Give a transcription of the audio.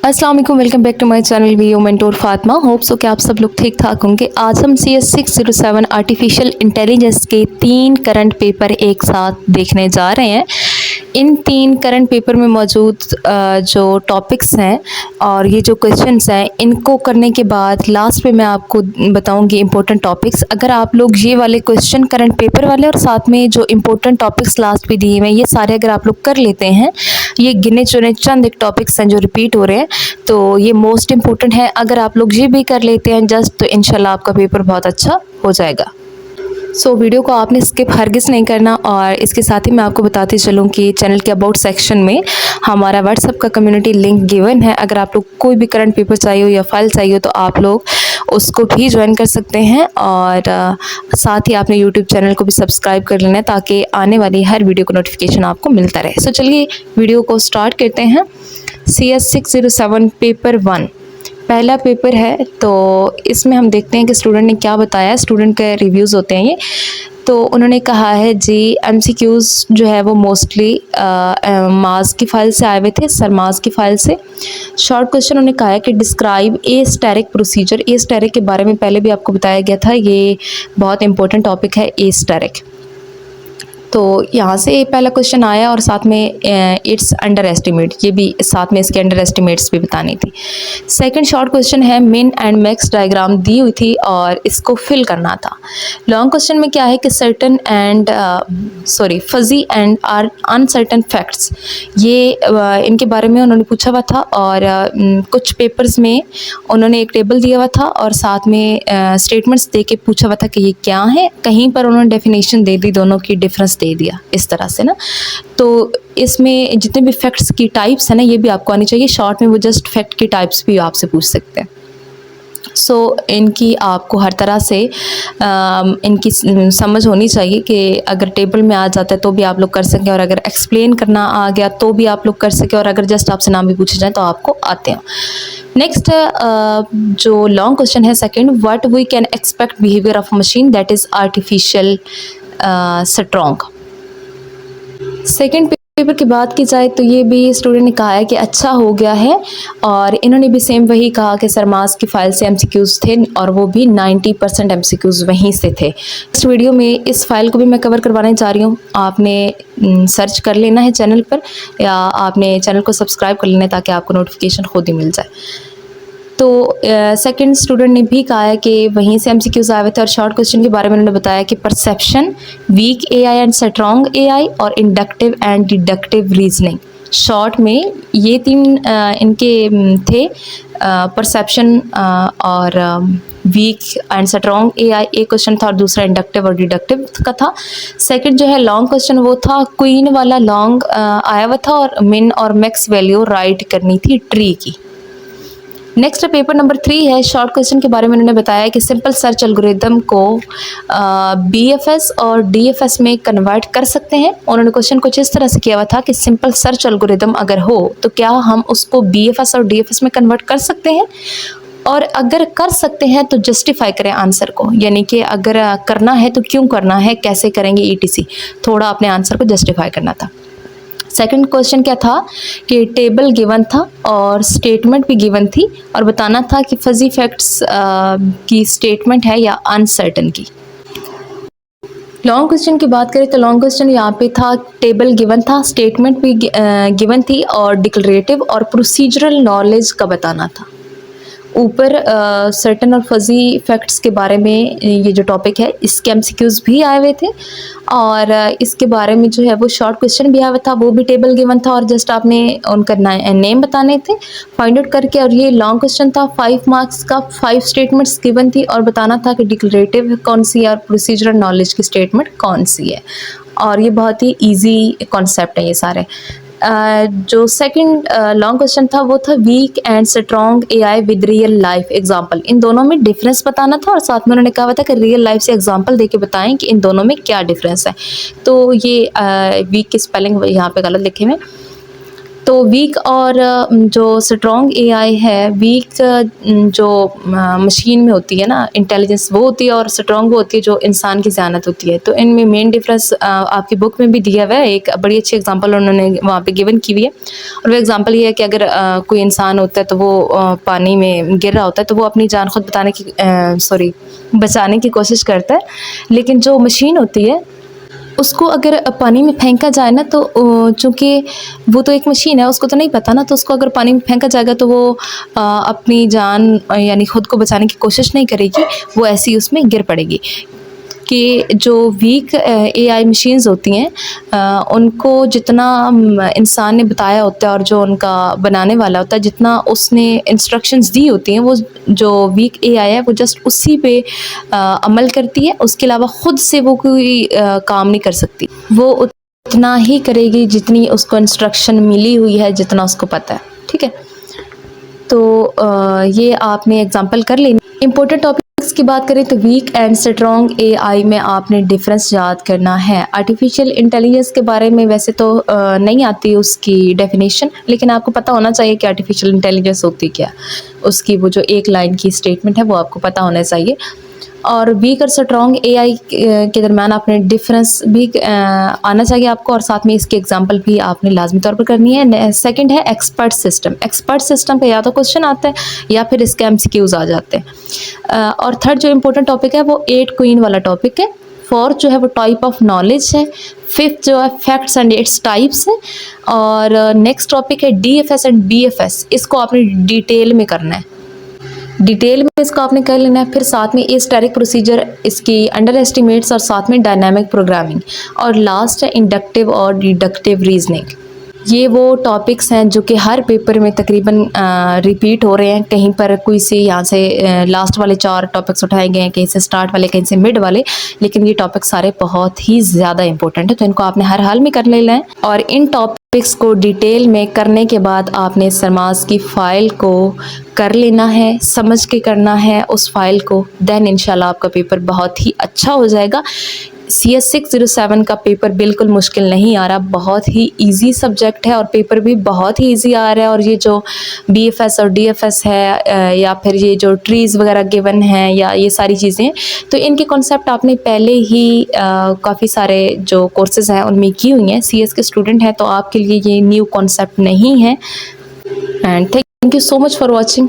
अस्सलाम वालेकुम, welcome back to my channel VO mentor Fatima. Hope so कि आप सब लोग ठीक ठाक होंगे। आज हम CS 607 आर्टिफिशियल इंटेलिजेंस के 3 करंट पेपर एक साथ देखने जा रहे हैं। इन 3 करंट पेपर में मौजूद जो टॉपिक्स हैं और ये जो क्वेश्चंस हैं, इनको करने के बाद लास्ट में मैं आपको बताऊंगी इम्पोर्टेंट टॉपिक्स। अगर आप लोग ये वाले क्वेश्चन करंट पेपर वाले और साथ में जो इम्पोर्टेंट टॉपिक्स लास्ट में दिए हुए हैं, ये सारे अगर आप लोग कर लेते हैं, ये गिने चुने चंद एक टॉपिक्स हैं जो रिपीट हो रहे हैं, तो ये मोस्ट इम्पोर्टेंट है। अगर आप लोग ये भी कर लेते हैं जस्ट, तो इंशाल्लाह आपका पेपर बहुत अच्छा हो जाएगा। सो वीडियो को आपने स्किप हरगिज़ नहीं करना। और इसके साथ ही मैं आपको बताती चलूँ कि चैनल के अबाउट सेक्शन में हमारा व्हाट्सएप का कम्युनिटी लिंक गिवन है। अगर आप लोग कोई भी करंट पेपर चाहिए हो या फाइल चाहिए हो, तो आप लोग उसको भी ज्वाइन कर सकते हैं। और साथ ही आपने यूट्यूब चैनल को भी सब्सक्राइब कर लेना है ताकि आने वाली हर वीडियो को नोटिफिकेशन आपको मिलता रहे। सो चलिए वीडियो को स्टार्ट करते हैं। CS 607 पेपर 1 पहला पेपर है, तो इसमें हम देखते हैं कि स्टूडेंट ने क्या बताया। स्टूडेंट के रिव्यूज़ होते हैं ये। तो उन्होंने कहा है जी, MCQs जो है वो मोस्टली मास की फ़ाइल से आए हुए थे, सरमास की फ़ाइल से। शॉर्ट क्वेश्चन उन्होंने कहा है कि describe a static procedure. A static के बारे में पहले भी आपको बताया गया था, ये बहुत इंपॉर्टेंट टॉपिक है ए स्टैटिक। तो यहाँ से पहला क्वेश्चन आया और साथ में इट्स अंडर एस्टिमेट, ये भी साथ में इसके अंडर एस्टिमेट्स भी बतानी थी। सेकंड शॉर्ट क्वेश्चन है, मिन एंड मैक्स डायग्राम दी हुई थी और इसको फिल करना था। लॉन्ग क्वेश्चन में क्या है कि certain and fuzzy and are uncertain facts, ये इनके बारे में उन्होंने पूछा हुआ था। और कुछ पेपर्स में उन्होंने एक टेबल दिया हुआ था और साथ में स्टेटमेंट्स दे के पूछा हुआ था कि ये क्या है। कहीं पर उन्होंने डेफिनेशन दे दी, दोनों की डिफरेंस दे दिया इस तरह से ना। तो इसमें जितने भी फैक्ट्स की टाइप्स है ना, ये भी आपको आनी चाहिए। शॉर्ट में वो जस्ट फैक्ट की टाइप्स भी आपसे पूछ सकते हैं। सो इनकी आपको हर तरह से इनकी समझ होनी चाहिए कि अगर टेबल में आ जाता है तो भी आप लोग कर सकें, और अगर एक्सप्लेन करना आ गया तो भी आप लोग कर सकें, और अगर जस्ट आपसे नाम भी पूछे जाए तो आपको आते हैं। नेक्स्ट जो लॉन्ग क्वेश्चन है second, what we can expect behaviour of machine that is artificial strong. Second paper की बात की जाए तो ये भी स्टूडेंट ने कहा है कि अच्छा हो गया है, और इन्होंने भी सेम वही कहा कि सरमास की फ़ाइल से MCQs थे और वो भी 90% MCQs वहीं से थे। इस वीडियो में इस फाइल को भी मैं कवर करवाने जा रही हूँ। आपने सर्च कर लेना है चैनल पर, या आपने चैनल को सब्सक्राइब कर लेना है ताकि आपको नोटिफिकेशन खुद ही मिल जाए। तो सेकंड स्टूडेंट ने भी कहा है कि वहीं से MCQs आए हुए थे। और शॉर्ट क्वेश्चन के बारे में उन्होंने बताया कि perception, weak AI and strong AI, और inductive and deductive reasoning. Short में ये 3 इनके थे, परसेप्शन और वीक एंड स्ट्रॉन्ग AI एक क्वेश्चन था, और दूसरा इंडक्टिव और डिडक्टिव का था। सेकंड जो है लॉन्ग क्वेश्चन, वो था क्वीन वाला लॉन्ग आया हुआ था, और मिन और मैक्स वैल्यू राइट करनी थी ट्री की। नेक्स्ट पेपर नंबर 3 है। शॉर्ट क्वेश्चन के बारे में उन्होंने बताया कि सिंपल सर्च एल्गोरिदम को BFS और DFS में कन्वर्ट कर सकते हैं। उन्होंने क्वेश्चन कुछ इस तरह से किया हुआ था कि सिंपल सर्च एल्गोरिदम अगर हो तो क्या हम उसको BFS और DFS में कन्वर्ट कर सकते हैं, और अगर कर सकते हैं तो जस्टिफाई करें आंसर को, यानी कि अगर करना है तो क्यों करना है, कैसे करेंगे, ETC थोड़ा अपने आंसर को जस्टिफाई करना था। सेकंड क्वेश्चन क्या था कि टेबल गिवन था और स्टेटमेंट भी गिवन थी, और बताना था कि फजी फैक्ट्स की स्टेटमेंट है या अनसर्टन की। लॉन्ग क्वेश्चन की बात करें तो लॉन्ग क्वेश्चन यहाँ पे था, टेबल गिवन था, स्टेटमेंट भी गिवन थी, और डिक्लेरेटिव और प्रोसीजरल नॉलेज का बताना था। ऊपर सर्टन और फजी फैक्ट्स के बारे में ये जो टॉपिक है, इसके MCQs भी आए हुए थे, और इसके बारे में जो है वो शॉर्ट क्वेश्चन भी आया हुआ था, वो भी टेबल गिवन था, और जस्ट आपने उनका नेम बताने थे फाइंड आउट करके। और ये लॉन्ग क्वेश्चन था 5 मार्क्स का, 5 स्टेटमेंट्स गिवन थी, और बताना था कि डिक्लेरेटिव कौन सी है और प्रोसीजरल नॉलेज की स्टेटमेंट कौन सी है। और ये बहुत ही ईजी कॉन्सेप्ट है ये सारे। जो सेकंड लॉन्ग क्वेश्चन था वो था weak and strong AI with real life example. इन दोनों में डिफरेंस बताना था, और साथ में उन्होंने कहा था कि रियल लाइफ से एग्जांपल देके बताएं कि इन दोनों में क्या डिफरेंस है। तो ये वीक की स्पेलिंग यहाँ पे गलत लिखे हुए। तो वीक और जो स्ट्रॉन्ग एआई है, वीक जो मशीन में होती है ना इंटेलिजेंस, वो होती है, और स्ट्रॉन्ग वो होती है जो इंसान की ज़हानत होती है। तो इनमें मेन डिफरेंस आपकी बुक में भी दिया हुआ है, एक बड़ी अच्छी एग्जांपल उन्होंने वहाँ पे गिवन की हुई है। और वो एग्जांपल ये है कि अगर कोई इंसान होता है तो वो पानी में गिर रहा होता है तो वो अपनी जान खुद बचाने की कोशिश करता है, लेकिन जो मशीन होती है उसको अगर पानी में फेंका जाए ना तो चूँकि वो तो एक मशीन है, उसको तो नहीं पता ना, तो उसको अगर पानी में फेंका जाएगा तो वो अपनी जान यानी खुद को बचाने की कोशिश नहीं करेगी, वो ऐसे ही उसमें गिर पड़ेगी। कि जो वीक एआई मशीन्स होती हैं उनको जितना इंसान ने बताया होता है और जो उनका बनाने वाला होता है, जितना उसने इंस्ट्रक्शंस दी होती हैं, वो जो वीक एआई है वो जस्ट उसी पे अमल करती है। उसके अलावा ख़ुद से वो कोई काम नहीं कर सकती। वो उतना ही करेगी जितनी उसको इंस्ट्रक्शन मिली हुई है, जितना उसको पता है। ठीक है, तो ये आपने एग्जांपल कर लेनी। इम्पोर्टेंट टॉपिक्स की बात करें तो वीक एंड स्ट्रॉन्ग एआई में आपने डिफरेंस याद करना है। आर्टिफिशियल इंटेलिजेंस के बारे में वैसे तो नहीं आती उसकी डेफिनेशन, लेकिन आपको पता होना चाहिए कि आर्टिफिशियल इंटेलिजेंस होती क्या, उसकी वो जो एक लाइन की स्टेटमेंट है वो आपको पता होना चाहिए। और वीक और स्ट्रॉन्ग एआई के दरम्यान आपने डिफरेंस भी आना चाहिए आपको, और साथ में इसकी एग्जांपल भी आपने लाजमी तौर पर करनी है। सेकंड है एक्सपर्ट सिस्टम। एक्सपर्ट सिस्टम पे या तो क्वेश्चन आता है या फिर इसके एमसीक्यूज आ जाते हैं। और थर्ड जो इम्पोर्टेंट टॉपिक है वो 8 क्वीन वाला टॉपिक है। फोर्थ जो है वो टाइप ऑफ नॉलेज है। फिफ्थ जो है फैक्ट्स एंड इट्स टाइप्स है। और नेक्स्ट टॉपिक है डीएफएस एंड बीएफएस। इसको आपने डिटेल में करना है, डिटेल में इसको आपने कर लेना है। फिर साथ में स्टैटिक प्रोसीजर, इसकी अंडर एस्टिमेट्स, और साथ में डायनामिक प्रोग्रामिंग, और लास्ट है इंडक्टिव और डिडक्टिव रीजनिंग। ये वो टॉपिक्स हैं जो कि हर पेपर में तकरीबन रिपीट हो रहे हैं। कहीं पर कोई से यहाँ से लास्ट वाले 4 टॉपिक्स उठाए गए हैं, कहीं से स्टार्ट वाले, कहीं से मिड वाले, लेकिन ये टॉपिक सारे बहुत ही ज़्यादा इंपॉर्टेंट है, तो इनको आपने हर हाल में कर लेना है। और इन टॉपिक्स को डिटेल में करने के बाद आपने सरमास की फ़ाइल को कर लेना है, समझ के करना है उस फाइल को, देन इंशाल्लाह आपका पेपर बहुत ही अच्छा हो जाएगा। CS 607 का पेपर बिल्कुल मुश्किल नहीं आ रहा, बहुत ही इजी सब्जेक्ट है और पेपर भी बहुत ही इजी आ रहा है। और ये जो BFS और DFS है या फिर ये जो ट्रीज़ वगैरह गिवन हैं या ये सारी चीज़ें, तो इनके कॉन्सेप्ट आपने पहले ही काफ़ी सारे जो कोर्सेज़ हैं उनमें की हुई हैं। CS के स्टूडेंट हैं तो आपके लिए ये न्यू कॉन्सेप्ट नहीं है। And thank you so much for watching.